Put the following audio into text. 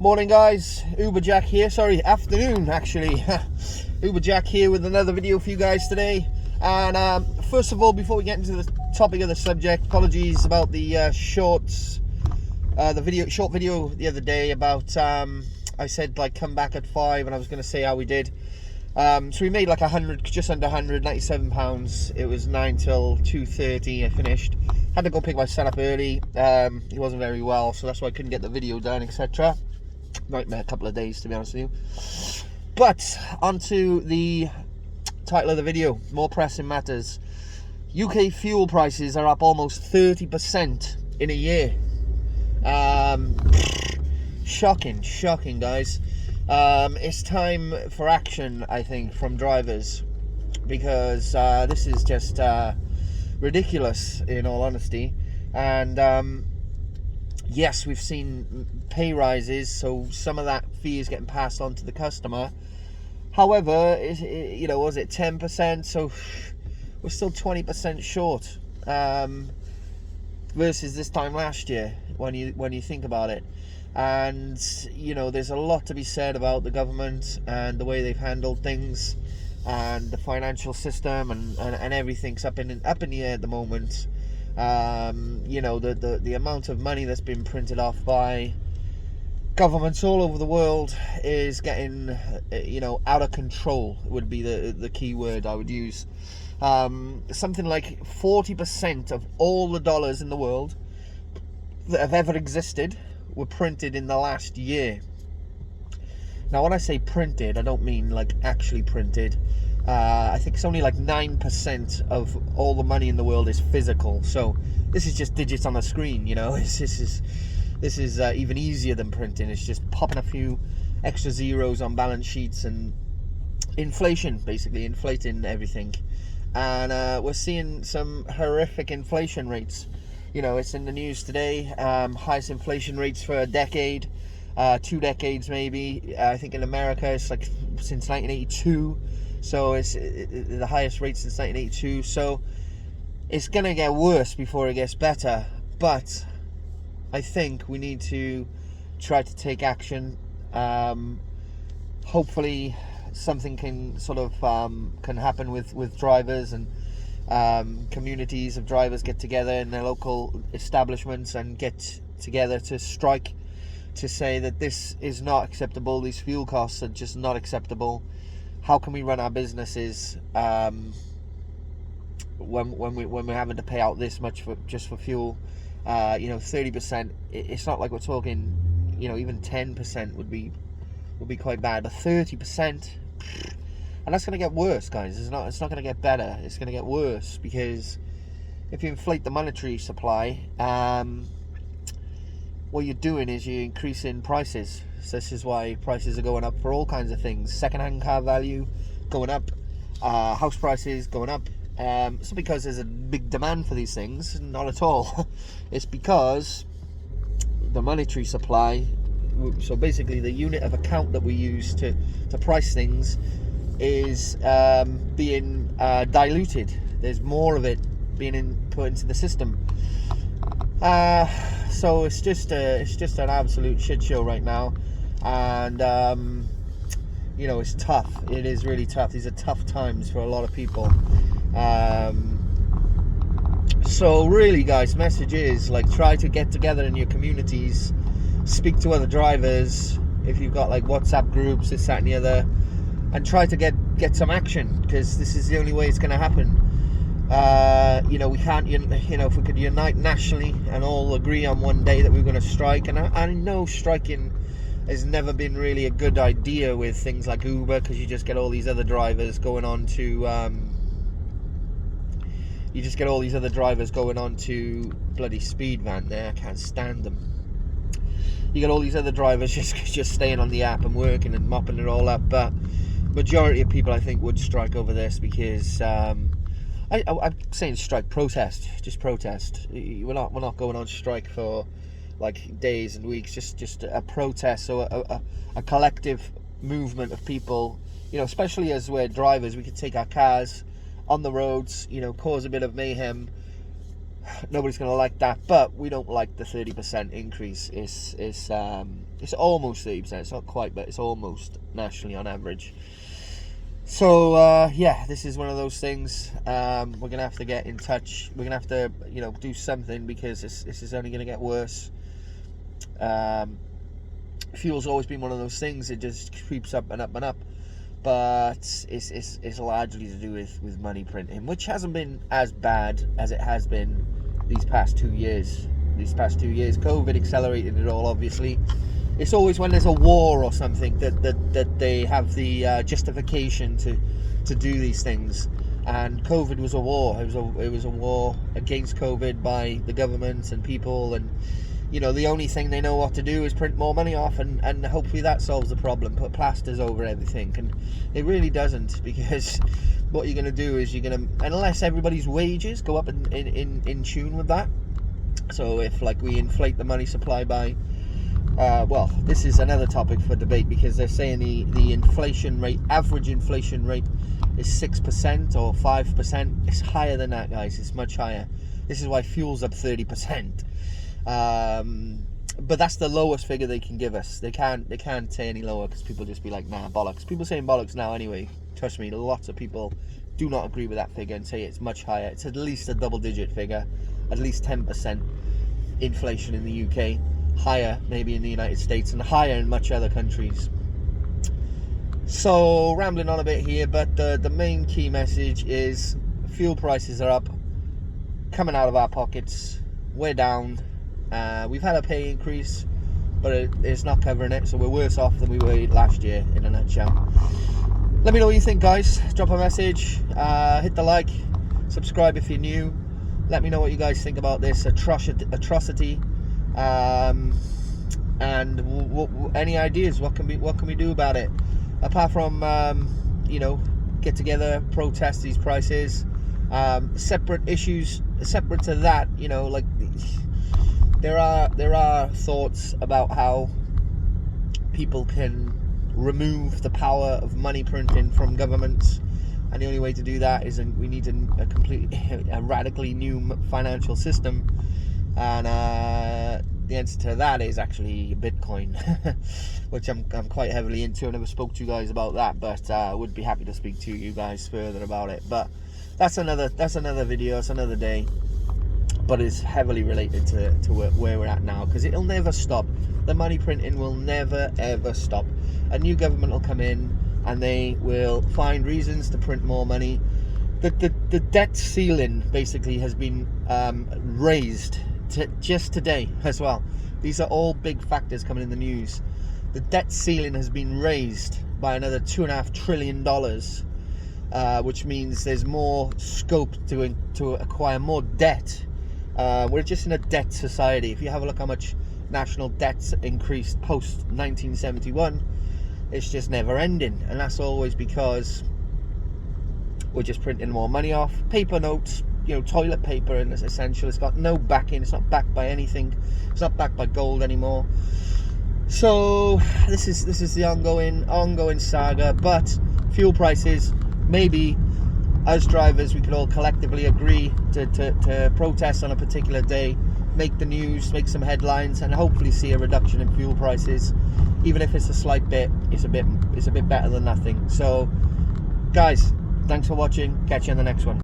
Morning guys, Uber Jack here, sorry, afternoon actually. Uber Jack here with another video for you guys today. And first of all, before we get into the topic of the subject, apologies about the short video the other day about, I said like come back at 5 and I was going to say how we did. So we made like 100, just under 197 pounds. It was 9 till 2:30 I finished. Had to go pick my son up early. He wasn't very well, so that's why I couldn't get the video done, etc. Nightmare a couple of days, to be honest with you. But onto the title of the video, more pressing matters. UK fuel prices are up almost 30% in a year. Shocking guys. It's time for action, I think, from drivers, because this is just ridiculous, in all honesty. And yes, we've seen pay rises, so some of that fee is getting passed on to the customer. However, you know, was it 10%? So we're still 20% short versus this time last year, when you think about it. And you know, there's a lot to be said about the government and the way they've handled things, and the financial system, and everything's up in the air at the moment. You know, the amount of money that's been printed off by governments all over the world is getting, you know, out of control would be the key word I would use. Something like 40% of all the dollars in the world that have ever existed were printed in the last year. Now, when I say printed, I don't mean like actually printed. I think it's only like 9% of all the money in the world is physical. So this is just digits on a screen, you know. This is even easier than printing. It's just popping a few extra zeros on balance sheets and inflation, basically inflating everything. And we're seeing some horrific inflation rates. You know, it's in the news today. Highest inflation rates for a decade, 2 decades maybe. I think in America it's like since 1982. So it's the highest rate since 1982. So it's going to get worse before it gets better. But I think we need to try to take action. Hopefully something can sort of can happen with drivers, and communities of drivers get together in their local establishments and get together to strike, to say that this is not acceptable. These fuel costs are just not acceptable. How can we run our businesses when we're having to pay out this much just for fuel? You know, 30%. It's not like we're talking, you know, even 10% would be quite bad, but 30%. And that's going to get worse, guys. It's not going to get better. It's going to get worse, because if you inflate the monetary supply, what you're doing is you're increasing prices. So this is why prices are going up for all kinds of things. Second-hand car value going up, house prices going up. It's not because there's a big demand for these things, not at all. It's because the monetary supply, so basically the unit of account that we use to price things, is being diluted. There's more of it being put into the system. So it's just an absolute shit show right now, and you know, it's tough. It is really tough. These are tough times for a lot of people. So really, guys, message is like, try to get together in your communities, speak to other drivers. If you've got like WhatsApp groups, this, that, and the other, and try to get some action, because this is the only way it's going to happen. You know, we can't, you know, if we could unite nationally and all agree on one day that we're going to strike, and I know striking has never been really a good idea with things like Uber, because you just get all these other drivers going on to bloody Speedvan there. I can't stand them. You get all these other drivers just staying on the app and working and mopping it all up, but majority of people, I think, would strike over this, because I'm saying strike, protest, just protest. We're not going on strike for like days and weeks. Just a protest, so a collective movement of people. You know, especially as we're drivers, we could take our cars on the roads, you know, cause a bit of mayhem, Nobody's going to like that, but we don't like the 30% increase. It's almost 30%. It's not quite, but it's almost nationally on average. So yeah, this is one of those things. We're gonna have to get in touch. We're gonna have to, do something, because this is only gonna get worse. Fuel's always been one of those things. It just creeps up and up and up. But it's largely to do with money printing, which hasn't been as bad as it has been these past 2 years. COVID accelerated it all, obviously. It's always when there's a war or something that they have the justification to do these things. And COVID was a war. It was a war against COVID by the government and people, and the only thing they know what to do is print more money off, and hopefully that solves the problem. Put plasters over everything, and it really doesn't, because what you're going to do is unless everybody's wages go up in tune with that. So if we inflate the money supply by well, this is another topic for debate, because they're saying the inflation rate, average inflation rate, is 6% or 5%. It's higher than that, guys. It's much higher. This is why fuel's up 30%. But that's the lowest figure they can give us. They can't say any lower, because people just be like, nah, bollocks. People saying bollocks now anyway. Trust me, lots of people do not agree with that figure and say it's much higher. It's at least a double-digit figure, at least 10% inflation in the UK. Higher maybe in the United States, and higher in much other countries. So rambling on a bit here, but the main key message is fuel prices are up, coming out of our pockets. We're down. We've had a pay increase, but it's not covering it, so we're worse off than we were last year, in a nutshell. Let me know what you think, guys. Drop a message, hit the like, subscribe if you're new. Let me know what you guys think about this atrocity. And any ideas? What can we do about it, apart from get together, protest these prices? Separate issues, separate to that, there are thoughts about how people can remove the power of money printing from governments, and the only way to do that is we need a radically new financial system. And the answer to that is actually Bitcoin, which I'm quite heavily into. I never spoke to you guys about that, but I would be happy to speak to you guys further about it. But that's another video. It's another day. But it's heavily related to where we're at now, because it'll never stop. The money printing will never ever stop. A new government will come in, and they will find reasons to print more money. The debt ceiling basically has been raised just today as well. These are all big factors coming in the news. The debt ceiling has been raised by another $2.5 trillion, which means there's more scope to acquire more debt. We're just in a debt society. If you have a look how much national debt's increased post 1971, it's just never ending, and that's always because we're just printing more money off. Paper notes, toilet paper, and it's essential. It's got no backing. It's not backed by anything. It's not backed by gold anymore. So this is the ongoing saga. But fuel prices, maybe as drivers we could all collectively agree to protest on a particular day, make the news, make some headlines, and hopefully see a reduction in fuel prices. Even if it's a slight bit, it's a bit better than nothing. So guys, thanks for watching. Catch you on the next one.